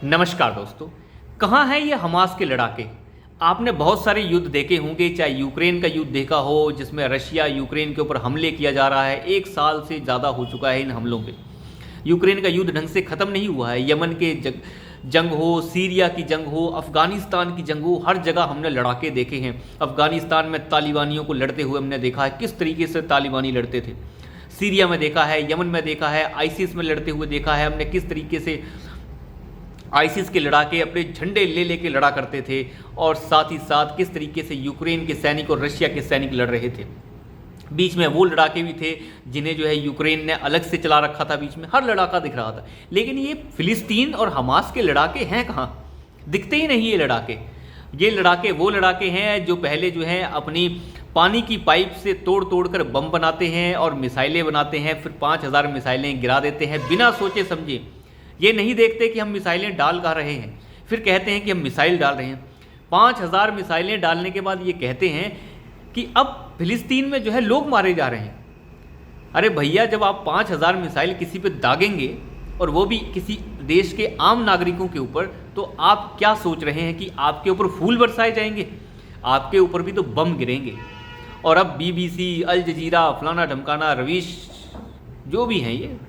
नमस्कार दोस्तों। कहाँ हैं ये हमास के लड़ाके। आपने बहुत सारे युद्ध देखे होंगे, चाहे यूक्रेन का युद्ध देखा हो जिसमें रशिया यूक्रेन के ऊपर हमले किया जा रहा है। 1 साल से ज़्यादा हो चुका है इन हमलों पे। यूक्रेन का युद्ध ढंग से ख़त्म नहीं हुआ है। यमन के जंग हो, सीरिया की जंग हो, अफ़गानिस्तान की जंग हो, हर जगह हमने लड़ाके देखे हैं। अफ़गानिस्तान में तालिबानियों को लड़ते हुए हमने देखा है किस तरीके से तालिबानी लड़ते थे। सीरिया में देखा है, यमन में देखा है, आईसिस में लड़ते हुए देखा है हमने किस तरीके से आईसिस के लड़ाके अपने झंडे ले लेके लड़ा करते थे, और साथ ही साथ किस तरीके से यूक्रेन के सैनिक और रशिया के सैनिक लड़ रहे थे। बीच में वो लड़ाके भी थे जिन्हें जो है यूक्रेन ने अलग से चला रखा था, बीच में हर लड़ाका दिख रहा था। लेकिन ये फिलिस्तीन और हमास के लड़ाके हैं कहाँ, दिखते ही नहीं ये लड़ाके। ये लड़ाके वो लड़ाके हैं जो पहले जो है अपनी पानी की पाइप से तोड़ तोड़ कर बम बनाते हैं और मिसाइलें बनाते हैं, फिर 5000 मिसाइलें गिरा देते हैं बिना सोचे समझे। ये नहीं देखते कि हम मिसाइलें डाल कहाँ रहे हैं, फिर कहते हैं कि हम मिसाइल डाल रहे हैं। 5000 मिसाइलें डालने के बाद ये कहते हैं कि अब फिलिस्तीन में जो है लोग मारे जा रहे हैं। अरे भैया, जब आप 5000 मिसाइल किसी पे दागेंगे और वो भी किसी देश के आम नागरिकों के ऊपर, तो आप क्या सोच रहे हैं कि आपके ऊपर फूल बरसाए जाएंगे? आपके ऊपर भी तो बम गिरेंगे। और अब बीबीसी, अल जजीरा, फलाना ढमकाना, रवीश जो भी हैं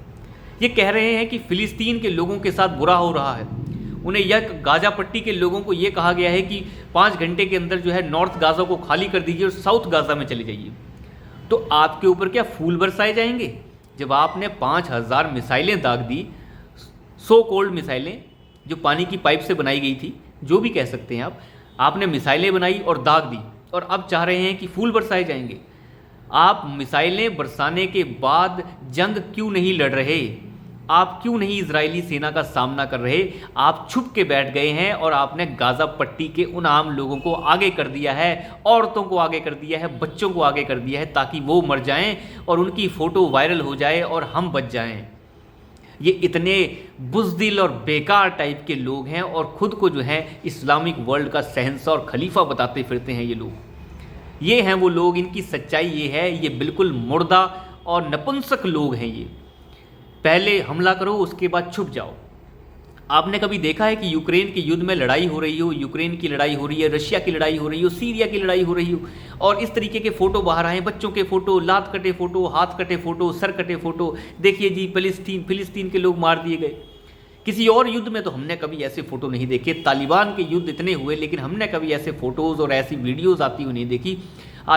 ये कह रहे हैं कि फ़िलिस्तीन के लोगों के साथ बुरा हो रहा है। उन्हें यह गाज़ा पट्टी के लोगों को ये कहा गया है कि 5 घंटे के अंदर जो है नॉर्थ गाज़ा को खाली कर दीजिए और साउथ गाज़ा में चले जाइए। तो आपके ऊपर क्या फूल बरसाए जाएंगे? जब आपने 5000 मिसाइलें दाग दी, सो कोल्ड मिसाइलें जो पानी की पाइप से बनाई गई थी, जो भी कह सकते हैं आप, आपने मिसाइलें बनाई और दाग दी, और अब चाह रहे हैं कि फूल बरसाए जाएंगे। आप मिसाइलें बरसाने के बाद जंग क्यों नहीं लड़ रहे? आप क्यों नहीं इजरायली सेना का सामना कर रहे? आप छुप के बैठ गए हैं और आपने गाज़ा पट्टी के उन आम लोगों को आगे कर दिया है, औरतों को आगे कर दिया है, बच्चों को आगे कर दिया है, ताकि वो मर जाएं और उनकी फ़ोटो वायरल हो जाए और हम बच जाएं। ये इतने बुज़दिल और बेकार टाइप के लोग हैं और ख़ुद को जो है इस्लामिक वर्ल्ड का शहंशाह और खलीफा बताते फिरते हैं। ये लोग, ये हैं वो लोग, इनकी सच्चाई ये है, ये बिल्कुल मुर्दा और नपुंसक लोग हैं। ये पहले हमला करो, उसके बाद छुप जाओ। आपने कभी देखा है कि यूक्रेन के युद्ध में लड़ाई हो रही हो, यूक्रेन की लड़ाई हो रही है, रशिया की लड़ाई हो रही हो, सीरिया की लड़ाई हो रही हो, और इस तरीके के फ़ोटो बाहर आए, बच्चों के फ़ोटो, लात कटे फ़ोटो, हाथ कटे फ़ोटो, सर कटे फ़ोटो, देखिए जी फिलिस्तीन के लोग मार दिए गए। किसी और युद्ध में तो हमने कभी ऐसे फ़ोटो नहीं देखे। तालिबान के युद्ध इतने हुए, लेकिन हमने कभी ऐसे फ़ोटोज़ और ऐसी वीडियोज़ आती हुई नहीं देखी।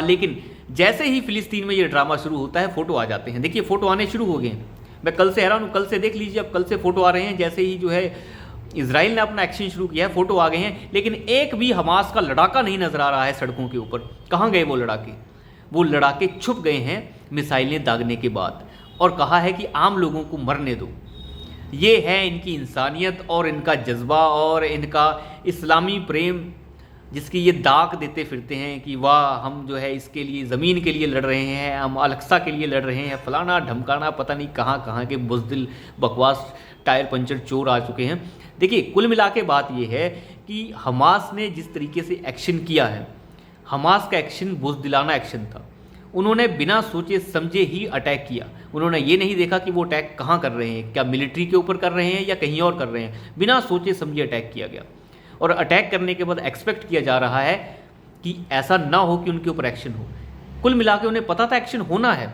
लेकिन जैसे ही फ़िलिस्तीन में ये ड्रामा शुरू होता है, फ़ोटो आ जाते हैं। देखिए फ़ोटो आने शुरू हो गए हैं। मैं कल से हैरान हूँ, कल से देख लीजिए, अब कल से फ़ोटो आ रहे हैं। जैसे ही जो है इजराइल ने अपना एक्शन शुरू किया है, फ़ोटो आ गए हैं। लेकिन एक भी हमास का लड़ाका नहीं नज़र आ रहा है सड़कों के ऊपर। कहाँ गए वो लड़ाके? वो लड़ाके छुप गए हैं मिसाइलें दागने के बाद, और कहा है कि आम लोगों को मरने दो। ये है इनकी इंसानियत और इनका जज्बा और इनका इस्लामी प्रेम, जिसकी ये दाग देते फिरते हैं कि वाह, हम जो है इसके लिए, ज़मीन के लिए लड़ रहे हैं, हम अल-अक़सा के लिए लड़ रहे हैं, फलाना ढमकाना, पता नहीं कहाँ कहाँ के बुज़दिल बकवास टायर पंचर चोर आ चुके हैं। देखिए, कुल मिला के बात ये है कि हमास ने जिस तरीके से एक्शन किया है, हमास का एक्शन बुज़दिलाना एक्शन था। उन्होंने बिना सोचे समझे ही अटैक किया। उन्होंने ये नहीं देखा कि वो अटैक कहाँ कर रहे हैं, क्या मिलिट्री के ऊपर कर रहे हैं या कहीं और कर रहे हैं। बिना सोचे समझे अटैक किया गया, और अटैक करने के बाद एक्सपेक्ट किया जा रहा है कि ऐसा ना हो कि उनके ऊपर एक्शन हो। कुल मिला के उन्हें पता था एक्शन होना है,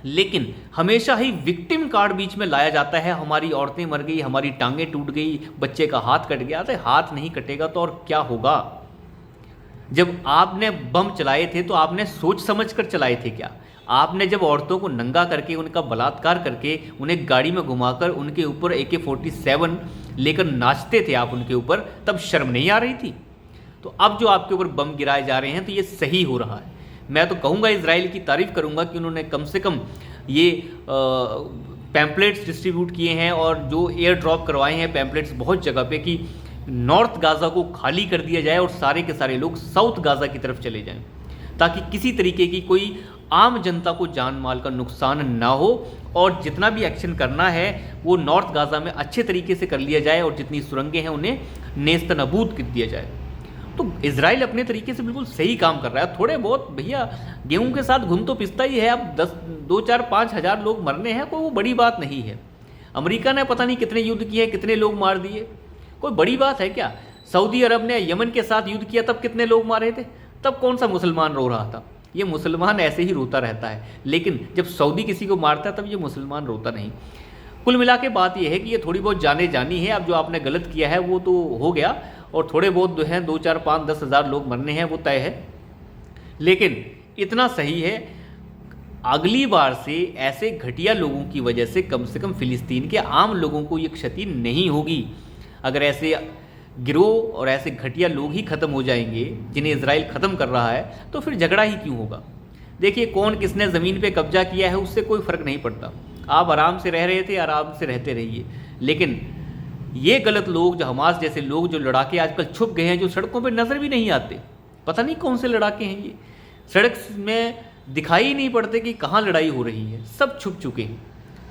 लेकिन हमेशा ही विक्टिम कार्ड बीच में लाया जाता है। हमारी औरतें मर गई, हमारी टांगें टूट गई, बच्चे का हाथ कट गया। तो हाथ नहीं कटेगा तो और क्या होगा? जब आपने बम चलाए थे तो आपने सोच समझ कर चलाए थे क्या? आपने जब औरतों को नंगा करके, उनका बलात्कार करके, उन्हें गाड़ी में घुमाकर उनके ऊपर AK-47 लेकर नाचते थे आप उनके ऊपर, तब शर्म नहीं आ रही थी? तो अब जो आपके ऊपर बम गिराए जा रहे हैं, तो ये सही हो रहा है। मैं तो कहूँगा, इजराइल की तारीफ़ करूँगा कि उन्होंने कम से कम ये पैम्पलेट्स डिस्ट्रीब्यूट किए हैं और जो एयर ड्रॉप करवाए हैं पैम्पलेट्स बहुत जगह पे, कि नॉर्थ गाज़ा को खाली कर दिया जाए और सारे के सारे लोग साउथ गाज़ा की तरफ चले जाएं, ताकि किसी तरीके की कोई आम जनता को जान माल का नुकसान ना हो, और जितना भी एक्शन करना है वो नॉर्थ गाज़ा में अच्छे तरीके से कर लिया जाए, और जितनी सुरंगें हैं उन्हें नेस्त नबूद कर दिया जाए। तो इजराइल अपने तरीके से बिल्कुल सही काम कर रहा है। थोड़े बहुत भैया गेहूं के साथ घुन तो पिसता ही है। अब 2-4-5 हज़ार लोग मरने हैं, कोई वो बड़ी बात नहीं है। अमेरिका ने पता नहीं कितने युद्ध किए, कितने लोग मार दिए, कोई बड़ी बात है क्या? सऊदी अरब ने यमन के साथ युद्ध किया तब कितने लोग मारे थे? तब कौन सा मुसलमान रो रहा था? ये मुसलमान ऐसे ही रोता रहता है, लेकिन जब सऊदी किसी को मारता है तब ये मुसलमान रोता नहीं। कुल मिला के बात ये है कि ये थोड़ी बहुत जाने जानी है। अब जो आपने गलत किया है वो तो हो गया, और थोड़े बहुत जो हैं 2, 4, 5, 10 हज़ार लोग मरने हैं वो तय है, लेकिन इतना सही है अगली बार से ऐसे घटिया लोगों की वजह से कम फ़िलिस्तीन के आम लोगों को ये क्षति नहीं होगी। अगर ऐसे गिरोह और ऐसे घटिया लोग ही ख़त्म हो जाएंगे जिन्हें इजराइल ख़त्म कर रहा है, तो फिर झगड़ा ही क्यों होगा? देखिए, कौन किसने ज़मीन पे कब्जा किया है उससे कोई फ़र्क नहीं पड़ता। आप आराम से रह रहे थे, आराम से रहते रहिए, लेकिन ये गलत लोग, जो हमास जैसे लोग, जो लड़ाके आजकल छुप गए हैं, जो सड़कों पर नज़र भी नहीं आते, पता नहीं कौन से लड़ाके हैं ये, सड़क में दिखाई ही नहीं पड़ते कि कहाँ लड़ाई हो रही है, सब छुप चुके हैं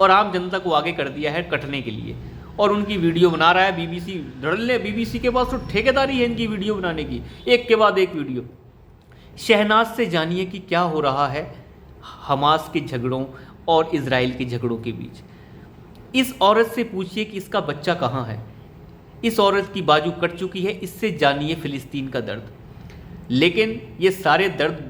और आम जनता को आगे कर दिया है कटने के लिए। और उनकी वीडियो बना रहा है बीबीसी। धड़ ले, बीबीसी के पास तो ठेकेदारी है इनकी वीडियो बनाने की, एक के बाद एक वीडियो। शहनाज से जानिए कि क्या हो रहा है हमास के झगड़ों और इजराइल के झगड़ों के बीच। इस औरत से पूछिए कि इसका बच्चा कहाँ है। इस औरत की बाजू कट चुकी है, इससे जानिए फ़िलिस्तीन का दर्द। लेकिन ये सारे दर्द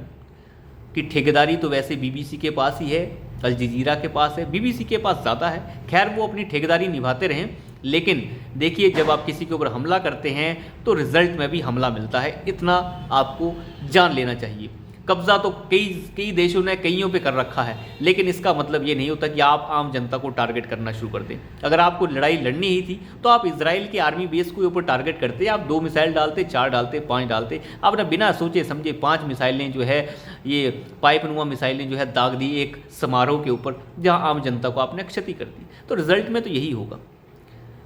की ठेकेदारी तो वैसे बीबीसी के पास ही है, अल जजीरा के पास है, बीबीसी के पास ज़्यादा है। खैर, वो अपनी ठेकेदारी निभाते रहें, लेकिन देखिए, जब आप किसी के ऊपर हमला करते हैं तो रिजल्ट में भी हमला मिलता है, इतना आपको जान लेना चाहिए। कब्ज़ा तो कई देशों ने कईयों पे कर रखा है, लेकिन इसका मतलब ये नहीं होता कि आप आम जनता को टारगेट करना शुरू कर दें। अगर आपको लड़ाई लड़नी ही थी तो आप इजराइल के आर्मी बेस के ऊपर टारगेट करते, आप 2 मिसाइल डालते, 4 डालते, 5 डालते। आपने बिना सोचे समझे 5 मिसाइलें जो है, ये पाइपनुमा मिसाइलें जो है दाग दी एक समारोह के ऊपर, जहाँ आम जनता को आपने क्षति कर दी। तो रिजल्ट में तो यही होगा।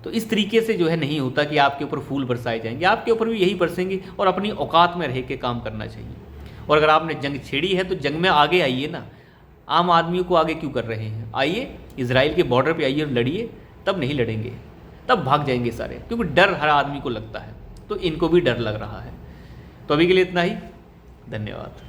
तो इस तरीके से जो है नहीं होता कि आपके ऊपर फूल बरसाए जाएंगे, आपके ऊपर भी यही बरसेंगे, और अपनी औकात में रह के काम करना चाहिए। और अगर आपने जंग छेड़ी है तो जंग में आगे आइए ना, आम आदमियों को आगे क्यों कर रहे हैं? आइए, इजराइल के बॉर्डर पे आइए और लड़िए। तब नहीं लड़ेंगे, तब भाग जाएंगे सारे, क्योंकि डर हर आदमी को लगता है, तो इनको भी डर लग रहा है। तो अभी के लिए इतना ही, धन्यवाद।